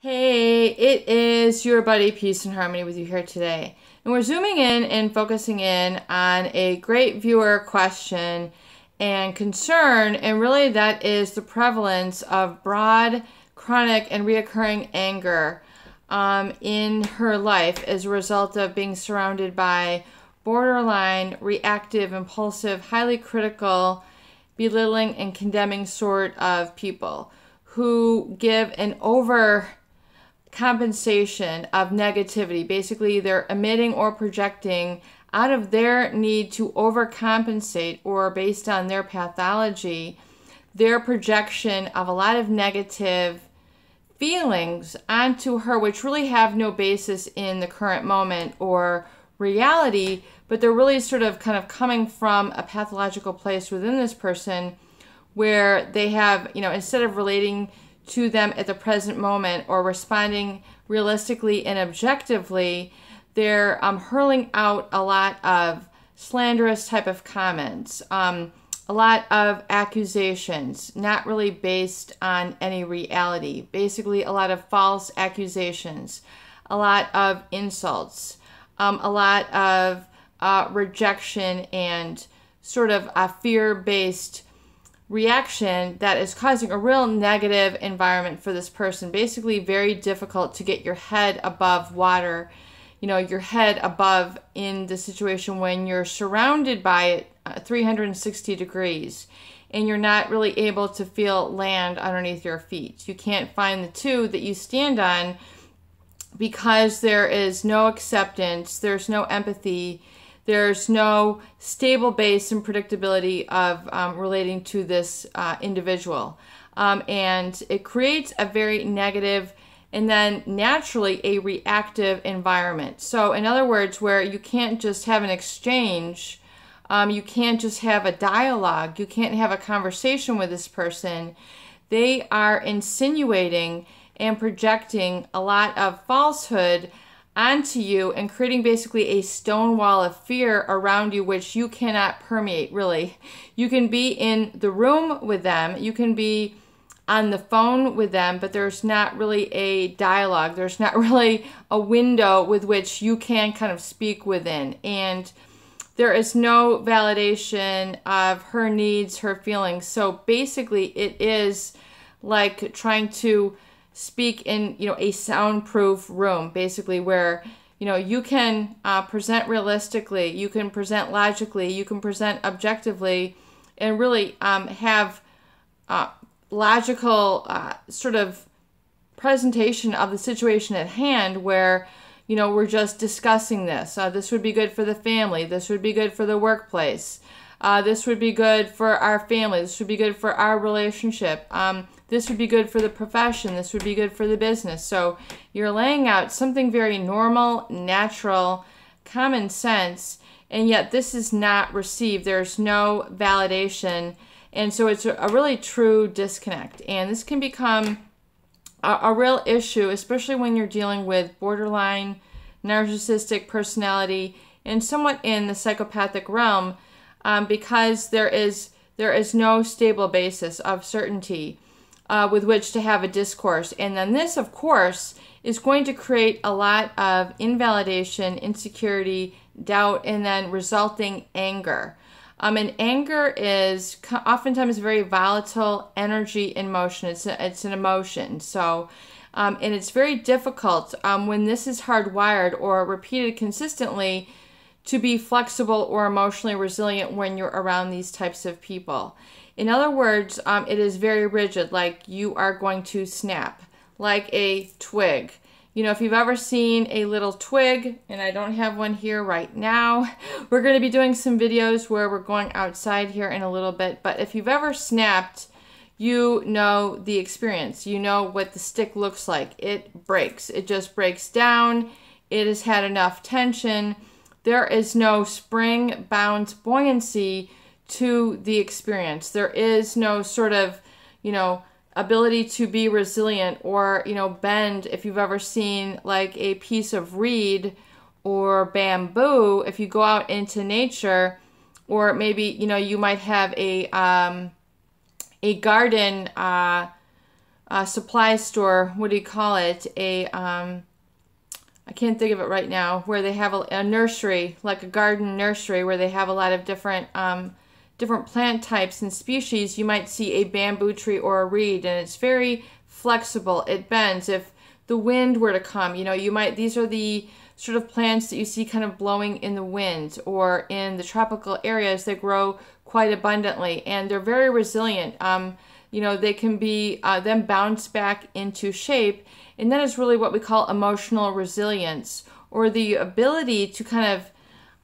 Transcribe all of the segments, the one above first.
Hey, it is your buddy Peace and Harmony with you here today. And we're zooming in and focusing in on a great viewer question and concern, and really that is the prevalence of broad, chronic, and reoccurring anger in her life as a result of being surrounded by borderline, reactive, impulsive, highly critical, belittling, and condemning sort of people who give an over compensation of negativity. Basically, they're emitting or projecting out of their need to overcompensate, or based on their pathology, their projection of a lot of negative feelings onto her, which really have no basis in the current moment or reality, but they're really sort of kind of coming from a pathological place within this person where they have, instead of relating to them at the present moment or responding realistically and objectively, they're hurling out a lot of slanderous type of comments, a lot of accusations, not really based on any reality. Basically, a lot of false accusations, a lot of insults, a lot of rejection and sort of a fear-based reaction that is causing a real negative environment for this person. Basically, very difficult to get your head above water, your head above in the situation when you're surrounded by it 360 degrees and you're not really able to feel land underneath your feet. You can't find the two that you stand on because there is no acceptance, there's no empathy, there's no stable base and predictability of relating to this individual. And it creates a very negative and then naturally a reactive environment. So in other words, where you can't just have an exchange, you can't just have a dialogue, you can't have a conversation with this person. They are insinuating and projecting a lot of falsehood onto you and creating basically a stone wall of fear around you, which you cannot permeate, really. You can be in the room with them, you can be on the phone with them, but there's not really a dialogue. There's not really a window with which you can kind of speak within. And there is no validation of her needs, her feelings. So basically it is like trying to speak in a soundproof room, basically, where you can present realistically, you can present logically, you can present objectively, and really have logical sort of presentation of the situation at hand, where we're just discussing this. This would be good for the family, this would be good for the workplace, this would be good for our family, this would be good for our relationship, this would be good for the profession, this would be good for the business. So you're laying out something very normal, natural, common sense, and yet this is not received. There's no validation, and so it's a really true disconnect. And this can become a real issue, especially when you're dealing with borderline narcissistic personality and somewhat in the psychopathic realm, because there is no stable basis of certainty with which to have a discourse. And then this, of course, is going to create a lot of invalidation, insecurity, doubt, and then resulting anger. And anger is oftentimes very volatile energy in motion. It's an emotion. So, and it's very difficult when this is hardwired or repeated consistently to be flexible or emotionally resilient when you're around these types of people. In other words, it is very rigid, like you are going to snap, like a twig. If you've ever seen a little twig, and I don't have one here right now, we're going to be doing some videos where we're going outside here in a little bit, but if you've ever snapped, you know the experience. You know what the stick looks like. It breaks. It just breaks down. It has had enough tension. There is no spring, bounce, buoyancy to the experience. There is no sort of, ability to be resilient or, bend. If you've ever seen like a piece of reed or bamboo, if you go out into nature, or maybe, you might have a garden supply store, what do you call it? I can't think of it right now, where they have a nursery, like a garden nursery, where they have a lot of different different plant types and species. You might see a bamboo tree or a reed, and it's very flexible. It bends. If the wind were to come, these are the sort of plants that you see kind of blowing in the wind, or in the tropical areas they grow quite abundantly, and they're very resilient. They can be then bounce back into shape. And that is really what we call emotional resilience, or the ability to kind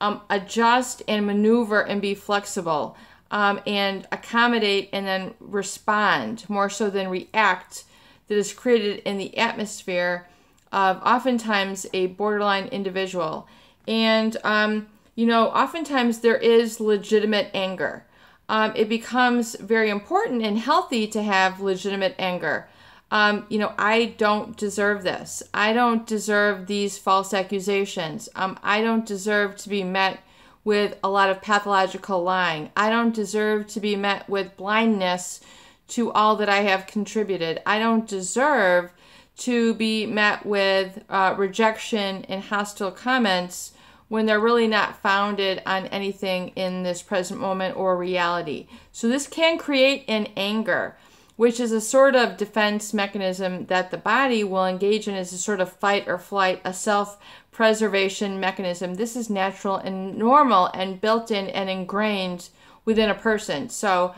of adjust and maneuver and be flexible, and accommodate and then respond more so than react, that is created in the atmosphere of oftentimes a borderline individual. And, oftentimes there is legitimate anger. It becomes very important and healthy to have legitimate anger. I don't deserve this. I don't deserve these false accusations. I don't deserve to be met with a lot of pathological lying. I don't deserve to be met with blindness to all that I have contributed. I don't deserve to be met with rejection and hostile comments when they're really not founded on anything in this present moment or reality. So this can create an anger, which is a sort of defense mechanism that the body will engage in as a sort of fight or flight, a self-preservation mechanism. This is natural and normal and built in and ingrained within a person. So,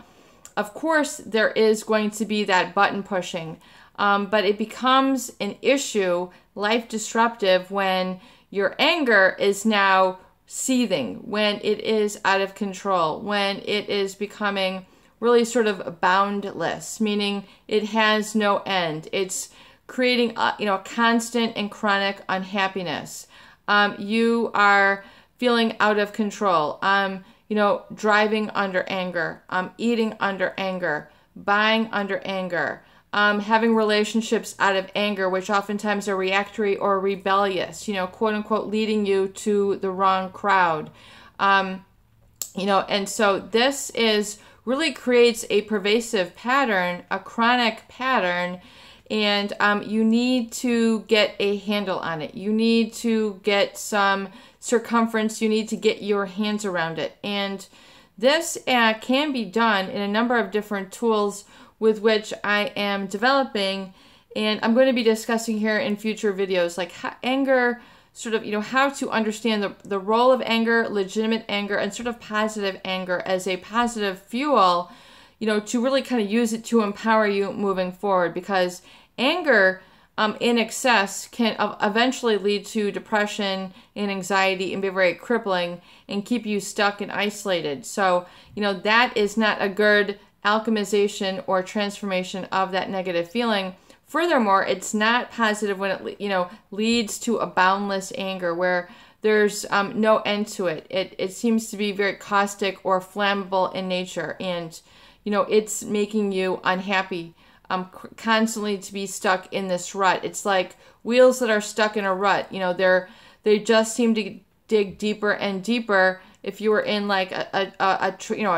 of course, there is going to be that button pushing, but it becomes an issue, life disruptive, when your anger is now seething, when it is out of control, when it is becoming really sort of boundless, meaning it has no end. It's creating a constant and chronic unhappiness. You are feeling out of control. Driving under anger, eating under anger, buying under anger, having relationships out of anger, which oftentimes are reactory or rebellious, quote unquote, leading you to the wrong crowd. And so this really creates a pervasive pattern, a chronic pattern, and you need to get a handle on it. You need to get some circumference. You need to get your hands around it. And this can be done in a number of different tools with which I am developing, and I'm going to be discussing here in future videos, like how anger, sort of, how to understand the role of anger, legitimate anger, and sort of positive anger as a positive fuel, to really kind of use it to empower you moving forward, because anger in excess can eventually lead to depression and anxiety and be very crippling and keep you stuck and isolated. So, that is not a good alchemization or transformation of that negative feeling. Furthermore, it's not positive when it, leads to a boundless anger where there's no end to it. It seems to be very caustic or flammable in nature, and, it's making you unhappy, constantly to be stuck in this rut. It's like wheels that are stuck in a rut. They just seem to dig deeper and deeper. If you were in like a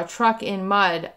truck in mud,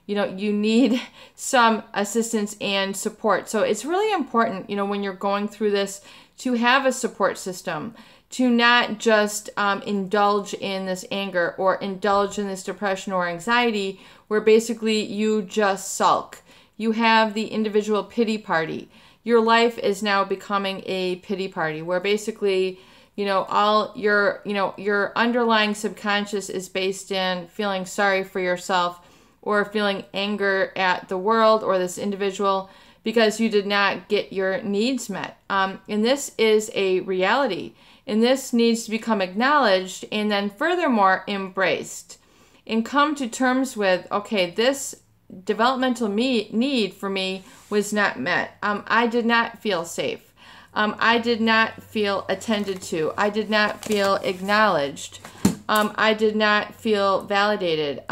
you need some assistance and support. So it's really important, when you're going through this, to have a support system, to not just indulge in this anger or indulge in this depression or anxiety, where basically you just sulk. You have the individual pity party. Your life is now becoming a pity party, where basically, all your underlying subconscious is based in feeling sorry for yourself, or feeling anger at the world or this individual because you did not get your needs met. And this is a reality. And this needs to become acknowledged and then furthermore embraced. And come to terms with, okay, this developmental need for me was not met. I did not feel safe. I did not feel attended to. I did not feel acknowledged. I did not feel validated.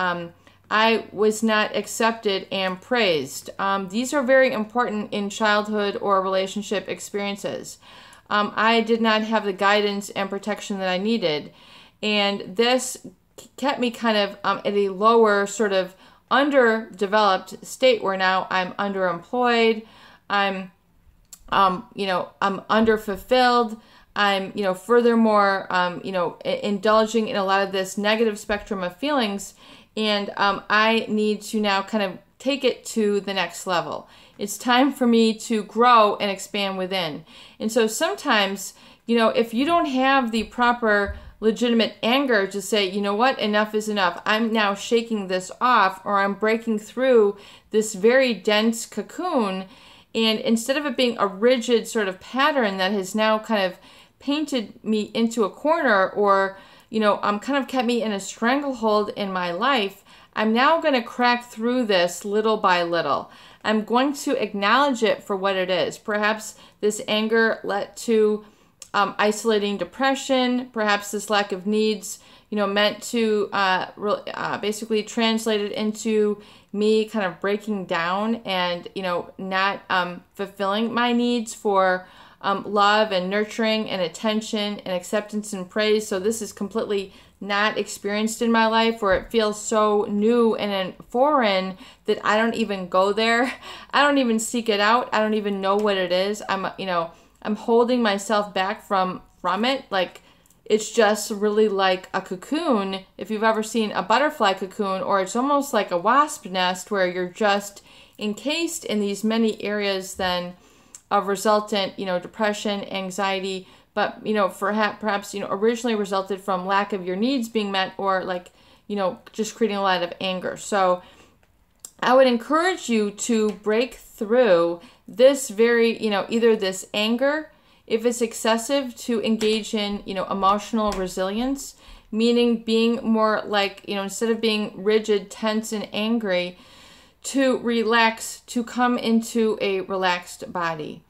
I was not accepted and praised. These are very important in childhood or relationship experiences. I did not have the guidance and protection that I needed. And this kept me kind of at a lower sort of underdeveloped state where now I'm underemployed. I'm, I'm underfulfilled. I'm, furthermore, indulging in a lot of this negative spectrum of feelings. And I need to now kind of take it to the next level. It's time for me to grow and expand within. And so sometimes, if you don't have the proper legitimate anger to say, you know what, enough is enough. I'm now shaking this off, or I'm breaking through this very dense cocoon. And instead of it being a rigid sort of pattern that has now kind of painted me into a corner, or, kind of kept me in a stranglehold in my life, I'm now going to crack through this little by little. I'm going to acknowledge it for what it is. Perhaps this anger led to isolating depression. Perhaps this lack of needs, meant to basically translate it into me kind of breaking down and, not fulfilling my needs for love and nurturing and attention and acceptance and praise. So this is completely not experienced in my life, or it feels so new and foreign that I don't even go there. I don't even seek it out. I don't even know what it is. I'm holding myself back from it. Like, it's just really like a cocoon. If you've ever seen a butterfly cocoon, or it's almost like a wasp nest where you're just encased in these many areas then of resultant, depression, anxiety, but, perhaps, originally resulted from lack of your needs being met, or like, just creating a lot of anger. So I would encourage you to break through this very, either this anger, if it's excessive, to engage in, emotional resilience, meaning being more like, instead of being rigid, tense, and angry, to relax, to come into a relaxed body.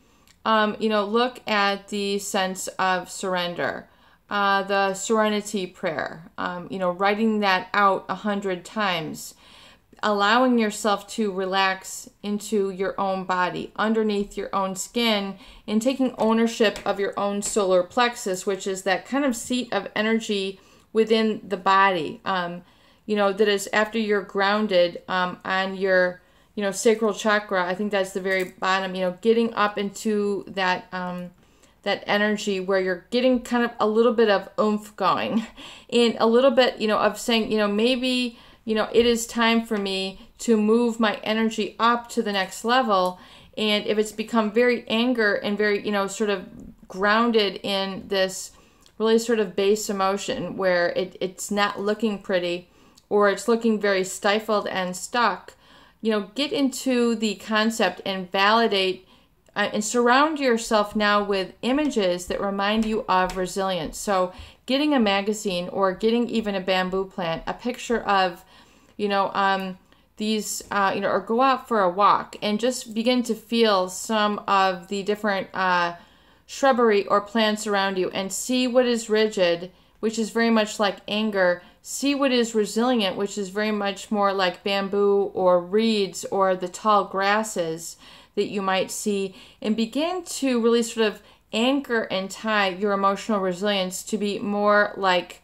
Look at the sense of surrender, the serenity prayer, writing that out 100 times, allowing yourself to relax into your own body, underneath your own skin, and taking ownership of your own solar plexus, which is that kind of seat of energy within the body, that is after you're grounded on your sacral chakra. I think that's the very bottom, getting up into that that energy where you're getting kind of a little bit of oomph going, and a little bit, of saying, maybe, it is time for me to move my energy up to the next level. And if it's become very anger and very, sort of grounded in this really sort of base emotion where it's not looking pretty, or it's looking very stifled and stuck, get into the concept and validate and surround yourself now with images that remind you of resilience. So getting a magazine, or getting even a bamboo plant, a picture of, these, or go out for a walk and just begin to feel some of the different shrubbery or plants around you, and see what is rigid, which is very much like anger. See what is resilient, which is very much more like bamboo or reeds or the tall grasses that you might see, and begin to really sort of anchor and tie your emotional resilience to be more like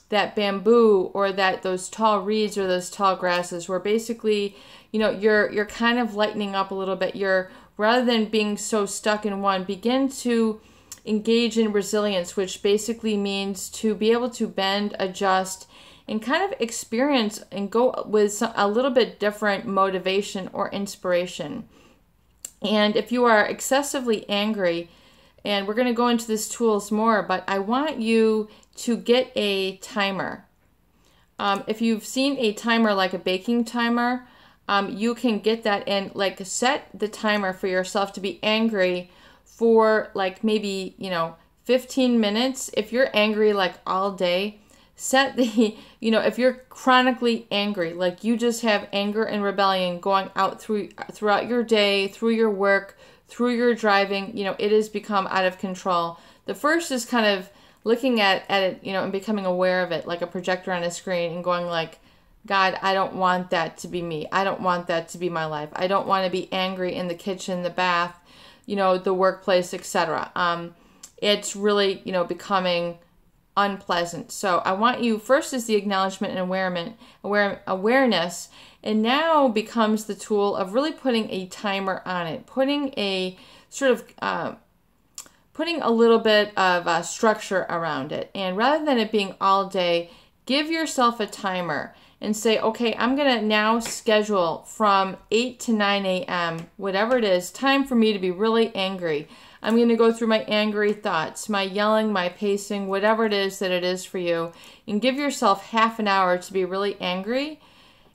that bamboo, or those tall reeds or those tall grasses, where basically, you're kind of lightening up a little bit. You're, rather than being so stuck in one, begin to engage in resilience, which basically means to be able to bend, adjust, and kind of experience and go with a little bit different motivation or inspiration. And if you are excessively angry, and we're going to go into this tools more, but I want you to get a timer. If you've seen a timer like a baking timer, you can get that and like set the timer for yourself to be angry for like maybe, 15 minutes. If you're angry like all day, set the, if you're chronically angry, like you just have anger and rebellion going out throughout your day, through your work, through your driving, it has become out of control. The first is kind of looking at it, and becoming aware of it, like a projector on a screen, and going like, God, I don't want that to be me. I don't want that to be my life. I don't want to be angry in the kitchen, the bath, the workplace, etc. It's really, becoming unpleasant. So I want you, first is the acknowledgement and awareness, And now becomes the tool of really putting a timer on it, putting a sort of putting a little bit of structure around it. And rather than it being all day, give yourself a timer and say, okay, I'm going to now schedule from 8 to 9 a.m., whatever it is, time for me to be really angry. I'm going to go through my angry thoughts, my yelling, my pacing, whatever it is that it is for you, and give yourself half an hour to be really angry.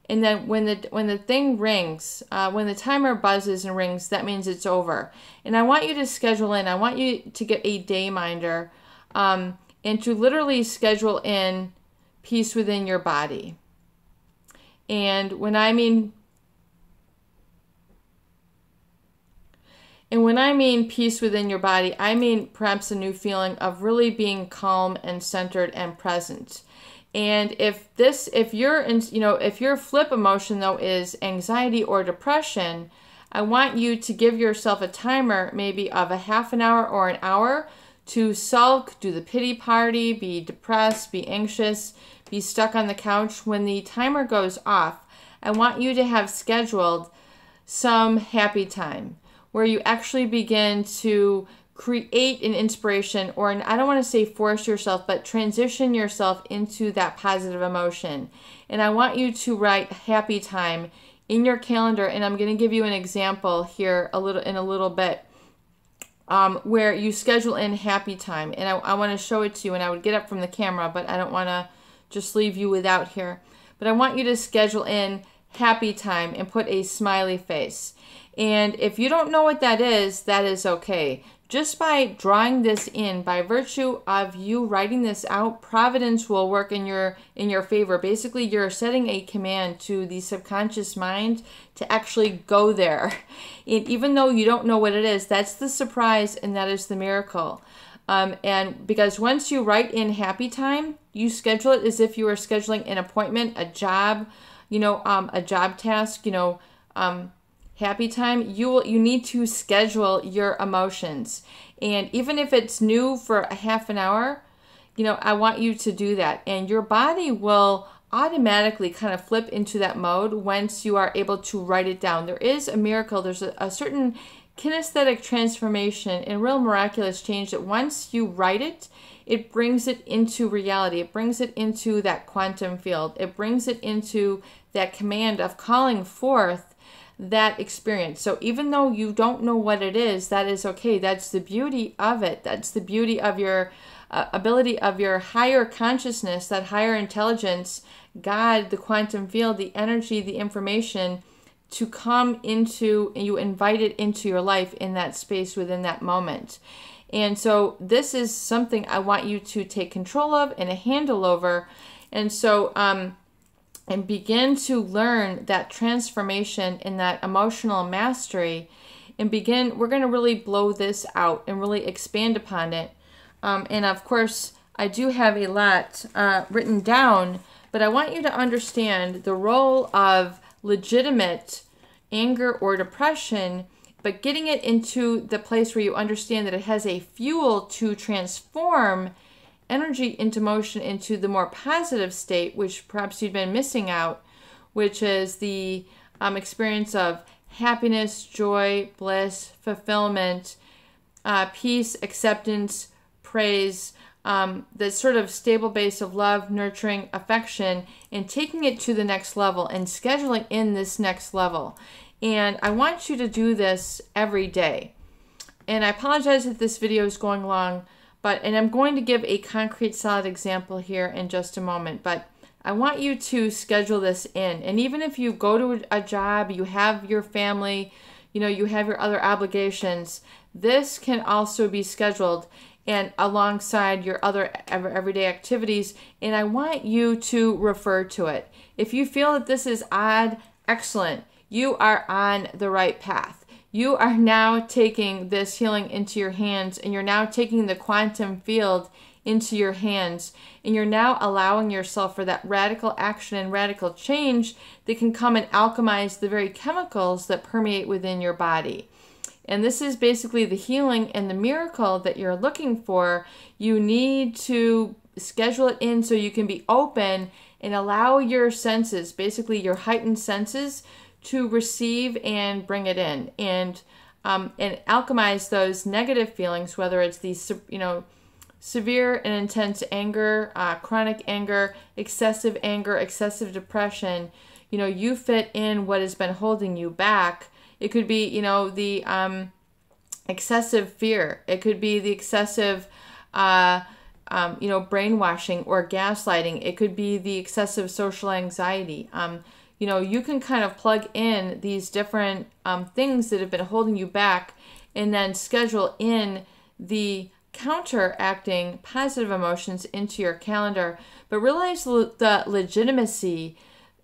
And then when the thing rings, when the timer buzzes and rings, that means it's over. And I want you to schedule in, I want you to get a day minder and to literally schedule in peace within your body. And when I mean peace within your body, I mean perhaps a new feeling of really being calm and centered and present. And if your flip emotion though is anxiety or depression, I want you to give yourself a timer maybe of a half an hour or an hour to sulk, do the pity party, be depressed, be anxious, be stuck on the couch. When the timer goes off, I want you to have scheduled some happy time where you actually begin to create an inspiration, or I don't want to say force yourself, but transition yourself into that positive emotion. And I want you to write happy time in your calendar. And I'm going to give you an example here in a little bit. Where you schedule in happy time. And I want to show it to you, and I would get up from the camera, but I don't want to just leave you without here. But I want you to schedule in happy time and put a smiley face. And if you don't know what that is okay. Just by drawing this in, by virtue of you writing this out, Providence will work in your favor. Basically, you're setting a command to the subconscious mind to actually go there. And even though you don't know what it is, that's the surprise and that is the miracle. And because once you write in happy time, you schedule it as if you were scheduling an appointment, a job, a job task, happy time, you need to schedule your emotions. And even if it's new for a half an hour, I want you to do that. And your body will automatically kind of flip into that mode once you are able to write it down. There is a miracle. There's a certain kinesthetic transformation and real miraculous change that once you write it, it brings it into reality. It brings it into that quantum field. It brings it into that command of calling forth that experience. So even though you don't know what it is, that is okay. That's the beauty of it. That's the beauty of your ability of your higher consciousness, that higher intelligence, God, the quantum field, the energy, the information to come into, and you invite it into your life in that space within that moment. And so this is something I want you to take control of and a handle over. And so, and begin to learn that transformation and that emotional mastery, and we're going to really blow this out and really expand upon it. And of course, I do have a lot written down, but I want you to understand the role of legitimate anger or depression, but getting it into the place where you understand that it has a fuel to transform energy into motion into the more positive state, which perhaps you've been missing out, which is the experience of happiness, joy, bliss, fulfillment, peace, acceptance, praise, the sort of stable base of love, nurturing, affection, and taking it to the next level and scheduling in this next level. And I want you to do this every day. And I apologize if this video is going long, and I'm going to give a concrete, solid example here in just a moment, but I want you to schedule this in. And even if you go to a job, you have your family, you have your other obligations, this can also be scheduled and alongside your other everyday activities. And I want you to refer to it. If you feel that this is odd, excellent. You are on the right path. You are now taking this healing into your hands, and you're now taking the quantum field into your hands, and you're now allowing yourself for that radical action and radical change that can come and alchemize the very chemicals that permeate within your body. And this is basically the healing and the miracle that you're looking for. You need to schedule it in so you can be open and allow your senses, basically your heightened senses, to receive and bring it in, and alchemize those negative feelings, whether it's these, severe and intense anger, chronic anger, excessive depression. You fit in what has been holding you back. It could be, the excessive fear. It could be the excessive, brainwashing or gaslighting. It could be the excessive social anxiety. You can kind of plug in these different things that have been holding you back, and then schedule in the counteracting positive emotions into your calendar. But realize the legitimacy,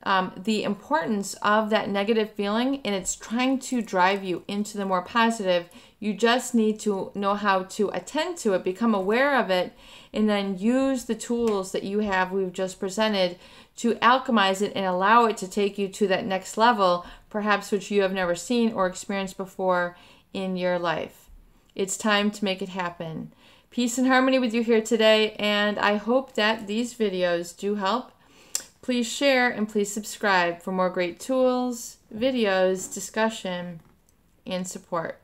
the importance of that negative feeling, and it's trying to drive you into the more positive. You just need to know how to attend to it, become aware of it, and then use the tools that we've just presented to alchemize it and allow it to take you to that next level, perhaps which you have never seen or experienced before in your life. It's time to make it happen. Peace and harmony with you here today, and I hope that these videos do help. Please share and please subscribe for more great tools, videos, discussion, and support.